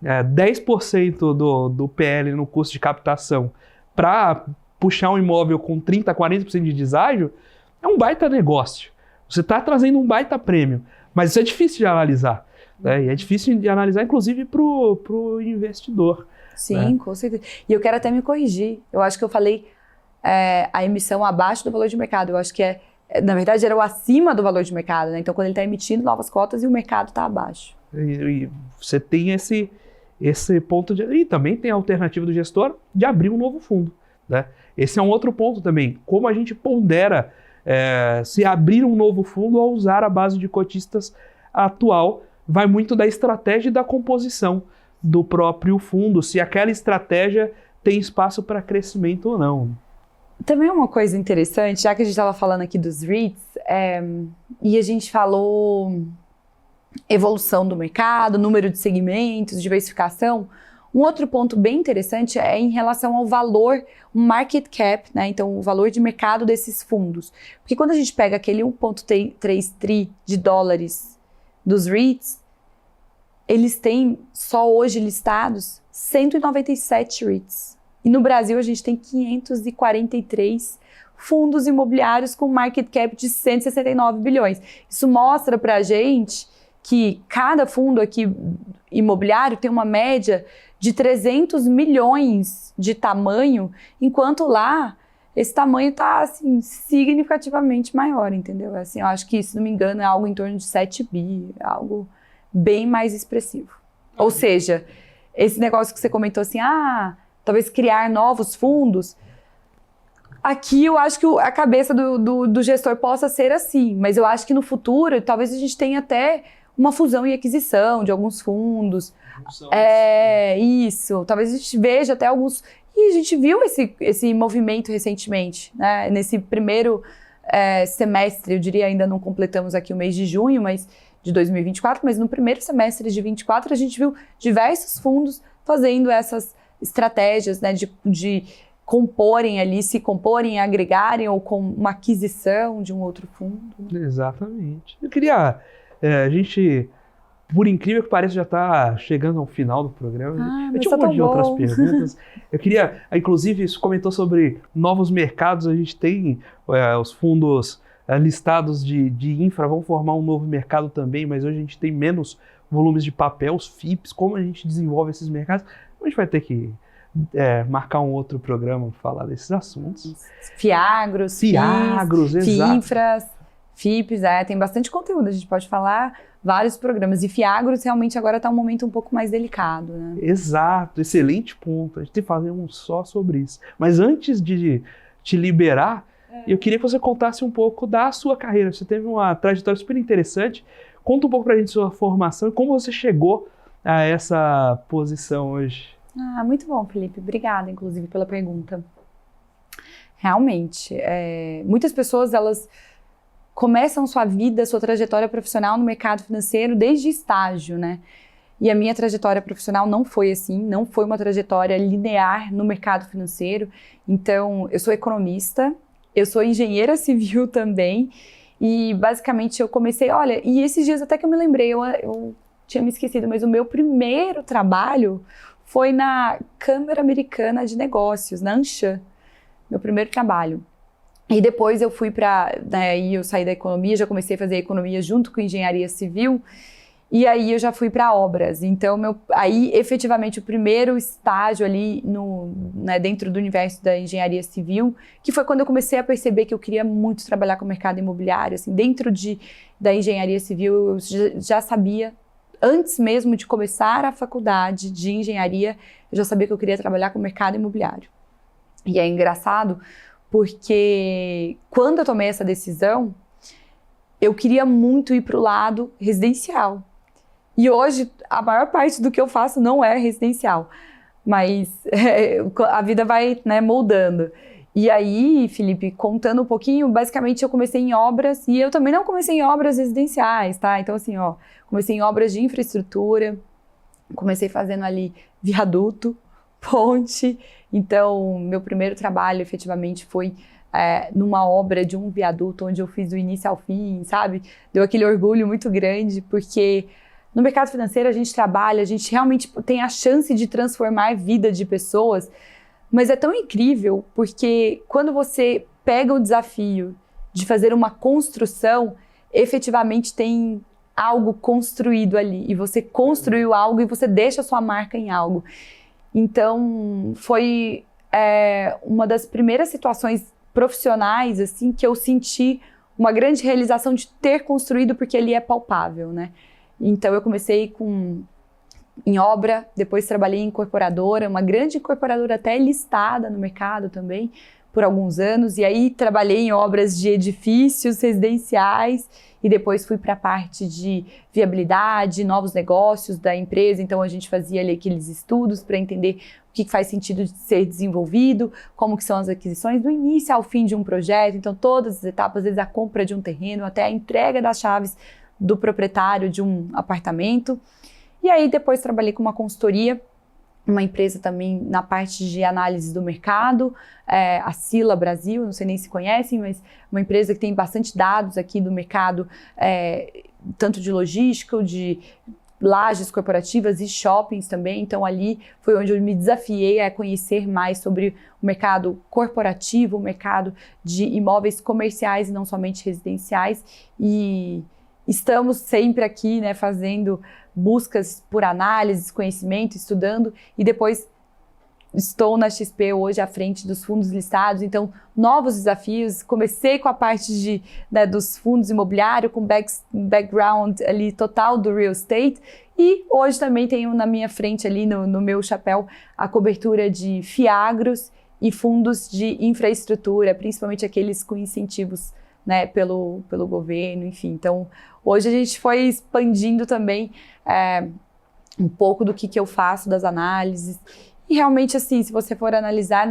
10% do PL no custo de captação para puxar um imóvel com 30%, 40% de deságio, é um baita negócio. Você está trazendo um baita prêmio, mas isso é difícil de analisar. Né? E é difícil de analisar, inclusive, para o investidor. Sim, né? Com certeza. E eu quero até me corrigir. Eu acho que eu falei a emissão abaixo do valor de mercado. Eu acho que na verdade, era o acima do valor de mercado, né? Então, quando ele está emitindo novas cotas e o mercado está abaixo. E você tem esse ponto e também tem a alternativa do gestor de abrir um novo fundo, né? Esse é um outro ponto também. Como a gente pondera se abrir um novo fundo ou usar a base de cotistas atual, vai muito da estratégia e da composição do próprio fundo, se aquela estratégia tem espaço para crescimento ou não. Também uma coisa interessante, já que a gente estava falando aqui dos REITs, e a gente falou evolução do mercado, número de segmentos, diversificação, um outro ponto bem interessante é em relação ao valor, o market cap, né? Então o valor de mercado desses fundos. Porque quando a gente pega aquele 1,3 tri de dólares dos REITs, eles têm só hoje listados 197 REITs. E no Brasil a gente tem 543 fundos imobiliários com market cap de 169 bilhões. Isso mostra para a gente que cada fundo aqui imobiliário tem uma média de 300 milhões de tamanho, enquanto lá esse tamanho está assim, significativamente maior, entendeu? Assim, eu acho que, se não me engano, é algo em torno de 7 bi, algo bem mais expressivo. Ou seja, esse negócio que você comentou assim, talvez criar novos fundos, aqui eu acho que a cabeça do gestor possa ser assim, mas eu acho que no futuro talvez a gente tenha até uma fusão e aquisição de alguns fundos. Isso. Talvez a gente veja até alguns... E a gente viu esse movimento recentemente, né? Nesse primeiro semestre, eu diria, ainda não completamos aqui o mês de junho, mas de 2024, mas no primeiro semestre de 2024 a gente viu diversos fundos fazendo essas estratégias, né, de comporem ali, se comporem, agregarem ou com uma aquisição de um outro fundo. Exatamente. Eu queria... a gente, por incrível que pareça, já está chegando ao final do programa. Eu tinha um monte de outras perguntas. Eu queria, inclusive, isso comentou sobre novos mercados. A gente tem os fundos listados de infra, vão formar um novo mercado também, mas hoje a gente tem menos volumes de papel, os FIPs, como a gente desenvolve esses mercados. A gente vai ter que marcar um outro programa para falar desses assuntos. Fiagros, exato. FIINFRAS, FIPs, tem bastante conteúdo, a gente pode falar vários programas. E Fiagros realmente agora está um momento um pouco mais delicado, né? Exato, excelente ponto. A gente tem que fazer um só sobre isso. Mas antes de te liberar, eu queria que você contasse um pouco da sua carreira. Você teve uma trajetória super interessante. Conta um pouco pra gente sua formação e como você chegou a essa posição hoje. Muito bom, Felipe. Obrigada, inclusive, pela pergunta. Realmente, muitas pessoas, elas começam sua vida, sua trajetória profissional no mercado financeiro desde estágio, né? E a minha trajetória profissional não foi assim, não foi uma trajetória linear no mercado financeiro. Então, eu sou economista, eu sou engenheira civil também, e basicamente eu comecei, e esses dias até que eu me lembrei, eu tinha me esquecido, mas o meu primeiro trabalho foi na Câmara Americana de Negócios, na Anshan, meu primeiro trabalho. E depois eu fui aí eu saí da economia, já comecei a fazer economia junto com engenharia civil, e aí eu já fui para obras. Então, aí efetivamente o primeiro estágio ali dentro do universo da engenharia civil, que foi quando eu comecei a perceber que eu queria muito trabalhar com o mercado imobiliário. Assim, dentro da engenharia civil, eu já sabia, antes mesmo de começar a faculdade de engenharia, eu já sabia que eu queria trabalhar com o mercado imobiliário. E é engraçado, porque quando eu tomei essa decisão, eu queria muito ir para o lado residencial. E hoje, a maior parte do que eu faço não é residencial. Mas a vida vai, moldando. E aí, Felipe, contando um pouquinho, basicamente eu comecei em obras, e eu também não comecei em obras residenciais, tá? Então, assim, comecei em obras de infraestrutura, comecei fazendo ali viaduto, ponte. Então, meu primeiro trabalho, efetivamente, foi numa obra de um viaduto, onde eu fiz do início ao fim, sabe? Deu aquele orgulho muito grande, porque no mercado financeiro a gente trabalha, a gente realmente tem a chance de transformar a vida de pessoas, mas é tão incrível, porque quando você pega o desafio de fazer uma construção, efetivamente tem algo construído ali, e você construiu algo e você deixa a sua marca em algo. Então, foi uma das primeiras situações profissionais, assim, que eu senti uma grande realização de ter construído, porque ele é palpável, né? Então, eu comecei em obra, depois trabalhei em incorporadora, uma grande incorporadora até listada no mercado também, por alguns anos, e aí trabalhei em obras de edifícios residenciais, e depois fui para a parte de viabilidade, novos negócios da empresa. Então a gente fazia ali aqueles estudos para entender o que faz sentido de ser desenvolvido, como que são as aquisições, do início ao fim de um projeto. Então todas as etapas, desde a compra de um terreno até a entrega das chaves do proprietário de um apartamento. E aí depois trabalhei com uma consultoria, uma empresa também na parte de análise do mercado, a Sila Brasil, não sei nem se conhecem, mas uma empresa que tem bastante dados aqui do mercado, tanto de logística, de lajes corporativas e shoppings também. Então ali foi onde eu me desafiei a conhecer mais sobre o mercado corporativo, o mercado de imóveis comerciais e não somente residenciais. E estamos sempre aqui, fazendo buscas por análise, conhecimento, estudando, e depois estou na XP hoje à frente dos fundos listados. Então, novos desafios. Comecei com a parte dos fundos imobiliários, com background ali total do real estate, e hoje também tenho na minha frente ali, no meu chapéu, a cobertura de Fiagros e fundos de infraestrutura, principalmente aqueles com incentivos pelo governo, enfim. Então, hoje a gente foi expandindo também um pouco do que eu faço, das análises. E realmente, assim, se você for analisar,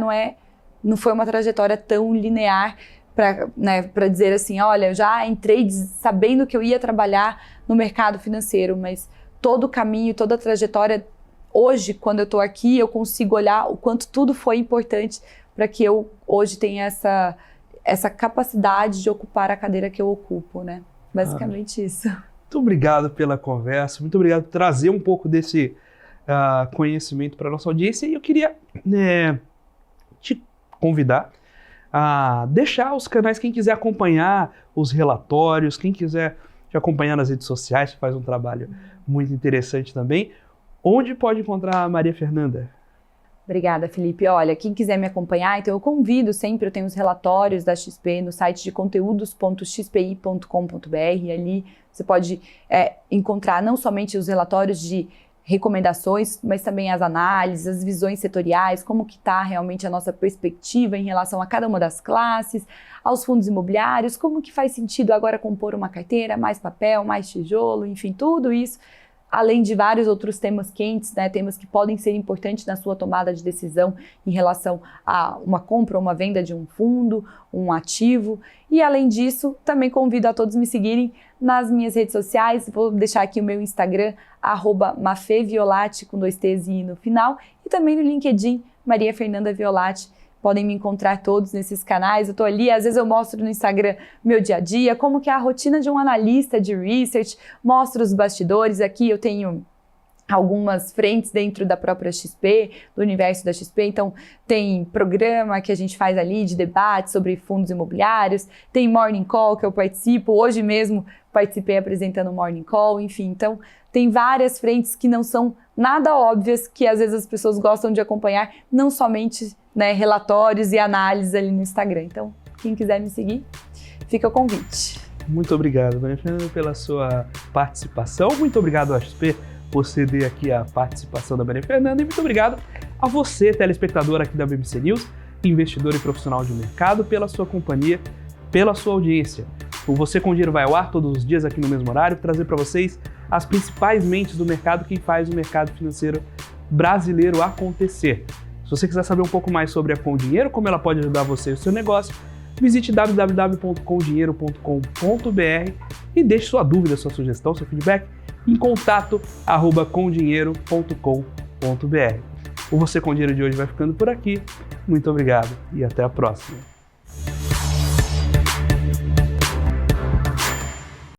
não foi uma trajetória tão linear para dizer assim, olha, eu já entrei sabendo que eu ia trabalhar no mercado financeiro, mas todo o caminho, toda a trajetória, hoje, quando eu estou aqui, eu consigo olhar o quanto tudo foi importante para que eu hoje tenha essa capacidade de ocupar a cadeira que eu ocupo, né? Basicamente isso. Muito obrigado pela conversa, muito obrigado por trazer um pouco desse conhecimento para a nossa audiência. E eu queria te convidar a deixar os canais, quem quiser acompanhar os relatórios, quem quiser te acompanhar nas redes sociais, que faz um trabalho muito interessante também. Onde pode encontrar a Maria Fernanda? Obrigada, Felipe. Olha, quem quiser me acompanhar, então eu convido sempre, eu tenho os relatórios da XP no site de conteúdos.xpi.com.br. Ali você pode encontrar não somente os relatórios de recomendações, mas também as análises, as visões setoriais, como que está realmente a nossa perspectiva em relação a cada uma das classes, aos fundos imobiliários, como que faz sentido agora compor uma carteira, mais papel, mais tijolo, enfim, tudo isso. Além de vários outros temas quentes, né, temas que podem ser importantes na sua tomada de decisão em relação a uma compra ou uma venda de um fundo, um ativo. E além disso, também convido a todos me seguirem nas minhas redes sociais. Vou deixar aqui o meu Instagram, @mafeviolati, com 2 T's e I no final. E também no LinkedIn, Maria Fernanda Violati. Podem me encontrar todos nesses canais, eu estou ali, às vezes eu mostro no Instagram meu dia a dia, como que é a rotina de um analista de research, mostro os bastidores, aqui eu tenho algumas frentes dentro da própria XP, do universo da XP, então tem programa que a gente faz ali de debate sobre fundos imobiliários, tem Morning Call que eu participo, hoje mesmo participei apresentando o Morning Call, enfim, então tem várias frentes que não são nada óbvias, que às vezes as pessoas gostam de acompanhar, não somente relatórios e análises ali no Instagram. Então, quem quiser me seguir, fica o convite. Muito obrigado, Maria Fernanda, pela sua participação. Muito obrigado à XP por ceder aqui a participação da Maria Fernanda. E muito obrigado a você, telespectador aqui da BBC News, investidor e profissional de mercado, pela sua companhia, pela sua audiência. O Você com Dinheiro vai ao ar todos os dias aqui no mesmo horário, trazer para vocês as principais mentes do mercado, quem faz o mercado financeiro brasileiro acontecer. Se você quiser saber um pouco mais sobre a Com Dinheiro, como ela pode ajudar você e o seu negócio, visite www.comdinheiro.com.br e deixe sua dúvida, sua sugestão, seu feedback em contato@comdinheiro.com.br. O Você com Dinheiro de hoje vai ficando por aqui. Muito obrigado e até a próxima.